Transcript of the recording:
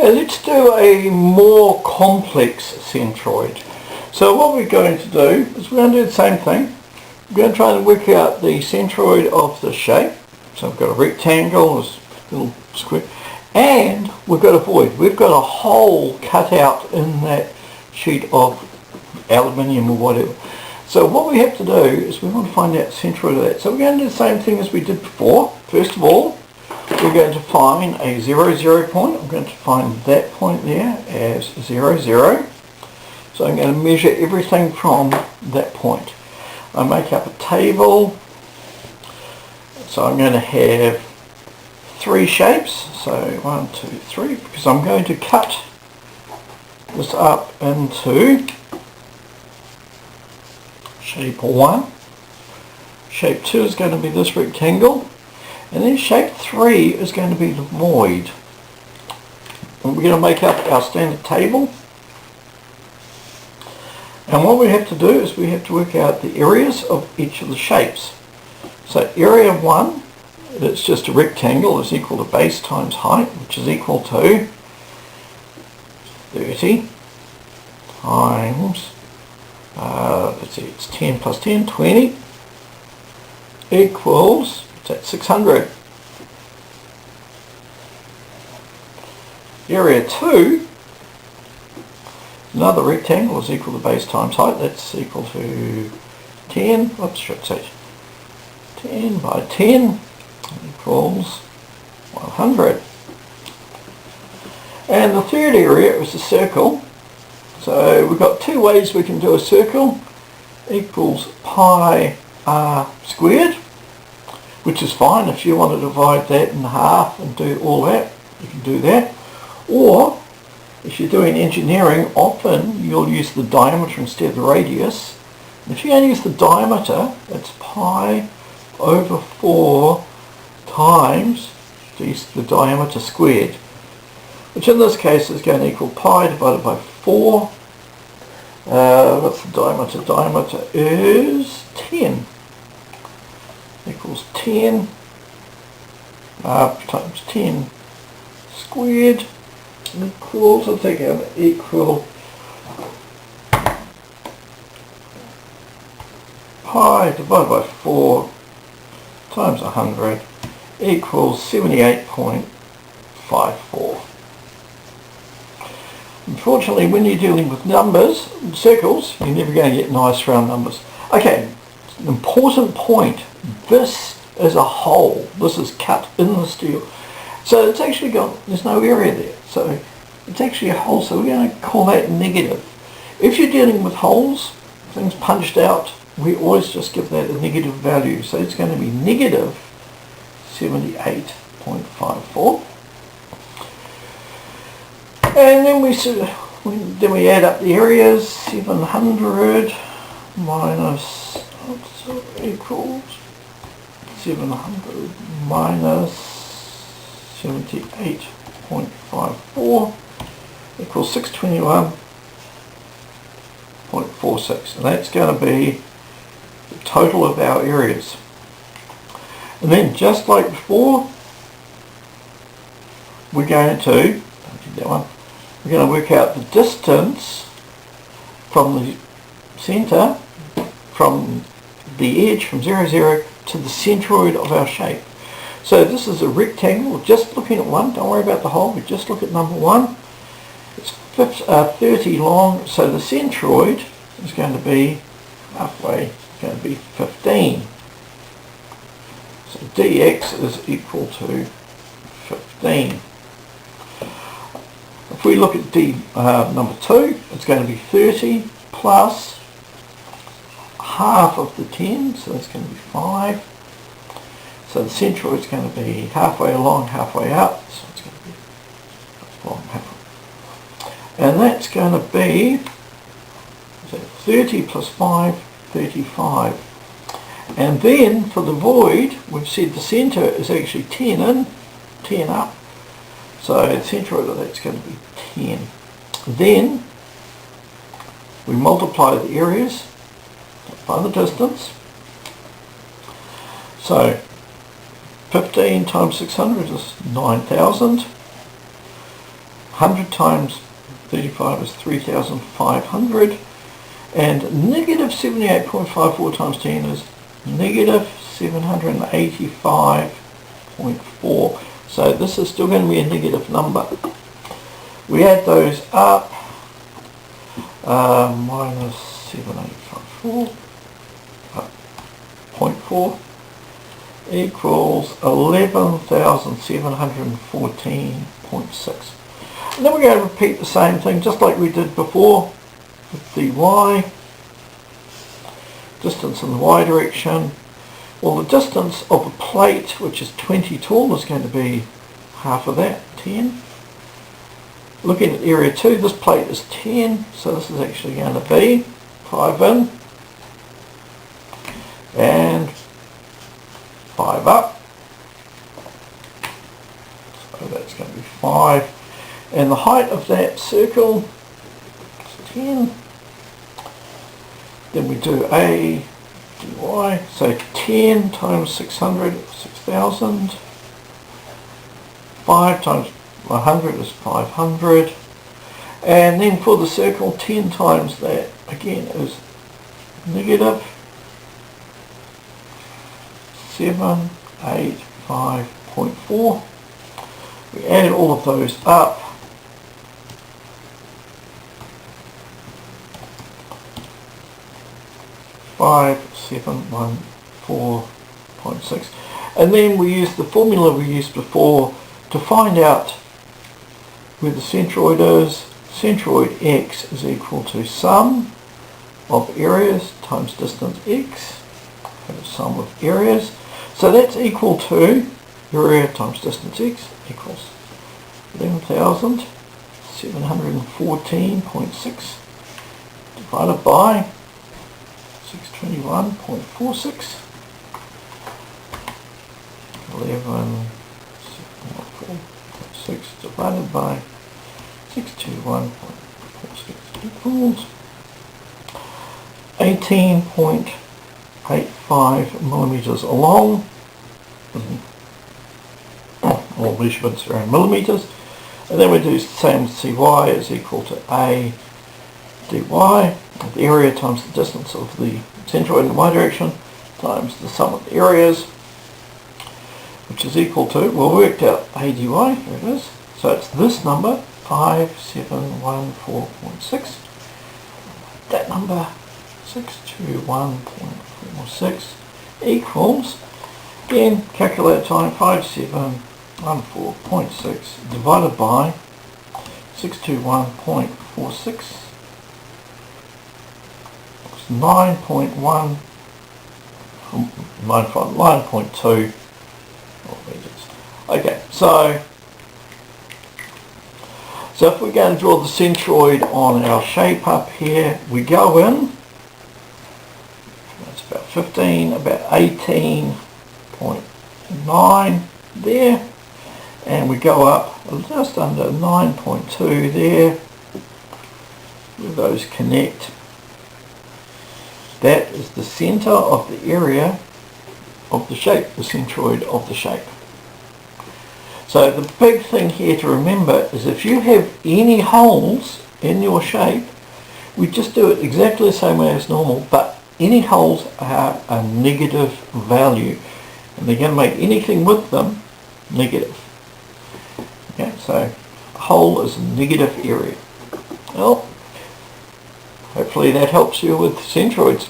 Okay, let's do a more complex centroid. So what we're going to do is we're going to do the same thing. We're going to try and work out the centroid of the shape. So we've got a rectangle, this little square, and we've got a void. We've got a hole cut out in that sheet of aluminium or whatever. So what we have to do is we want to find out the centroid of that. So we're going to do the same thing as we did before. First of all, we're going to find a 0, 0 point. I'm going to find that point there as 0, 0. So I'm going to measure everything from that point. I make up a table. So I'm going to have 3 shapes. So 1, 2, 3, because I'm going to cut this up into shape 1. Shape 2 is going to be this rectangle. And then shape 3 is going to be the void. And we're going to make up our standard table. And what we have to do is we have to work out the areas of each of the shapes. So area 1, it's just a rectangle, is equal to base times height, which is equal to 30 times, let's see, it's 10 plus 10, 20, equals, that's 600. Area 2, another rectangle, is equal to base times height. That's equal to 10, oops, should say 10 by 10 equals 100. And the third area is a circle. So we've got 2 ways we can do a circle. Equals pi r squared, which is fine. If you want to divide that in half and do all that, you can do that. Or if you're doing engineering, often you'll use the diameter instead of the radius. And if you're going to use the diameter, it's pi over 4 times the diameter squared, which in this case is going to equal pi divided by 4. What's the diameter? Diameter is 10. Equals 10 times 10 squared equals, I think I'm equal pi divided by 4 times 100 equals 78.54. Unfortunately, when you're dealing with numbers, circles, you're never going to get nice round numbers. Okay, an important point. This is a hole. This is cut in the steel. So it's actually got, there's no area there. So it's actually a hole. So we're going to call that negative. If you're dealing with holes, things punched out, we always just give that a negative value. So it's going to be negative 78.54. And then we add up the areas. 700 minus equals 700 minus 78.54 equals 621.46, and that's going to be the total of our areas. And then just like before, we're going to work out the distance from the centre, from the edge, from 0, 0 to the centroid of our shape. So this is a rectangle. We're just looking at one. Don't worry about the hole. We just look at number 1. It's 30 long. So the centroid is going to be halfway. It's going to be 15. So dx is equal to 15. If we look at number 2, it's going to be 30 plus half of the 10, so that's going to be 5. So the centroid is going to be halfway along, halfway out, so it's going to be along, halfway. And that's going to be 30 plus 5, 35. And then for the void, we've said the centre is actually 10 in, 10 up. So the centroid of that's going to be 10. Then we multiply the areas by the distance. So 15 times 600 is 9,000. 100 times 35 is 3,500. And negative 78.54 times 10 is negative 785.4. So this is still going to be a negative number. We add those up. Minus 7854 0.4 equals 11,714.6. And then we're going to repeat the same thing just like we did before with the y. Distance in the y direction. Well, the distance of a plate which is 20 tall is going to be half of that, 10. Looking at area 2, this plate is 10, so this is actually going to be 5 in and 5 up. So that's going to be 5. And the height of that circle is 10. Then we do a dy, so 10 times 600 is 6,000. 5 times 100 is 500, and then for the circle 10 times that again is negative 785.4. We add all of those up, $5,714.6, and then we use the formula we used before to find out where the centroid is. Centroid x is equal to sum of areas times distance x, and the sum of areas. So that's equal to area times distance x equals 11,714.6 divided by 621.46. 11,714.6 divided by 621.46 equals 18.85 millimeters along. All measurements are in millimeters. And then we do the same. Cy is equal to a dy, the area times the distance of the centroid in the y direction times the sum of the areas, which is equal to, well, we worked out a dy, here it is. So it's this number, 5714.6. That number, 621.46 equals, again, calculate time, 5714.6 divided by 621.46. 9.1, 9.2 meters. Okay, so if we're going to draw the centroid on our shape up here, we go in, that's about 15, about 18.9 there, and we go up just under 9.2 there, where those connect. That is the centre of the area of the shape, the centroid of the shape. So the big thing here to remember is if you have any holes in your shape, we just do it exactly the same way as normal, but any holes are a negative value, and they're going to make anything with them negative. Okay, so a hole is a negative area. Well, hopefully that helps you with centroids.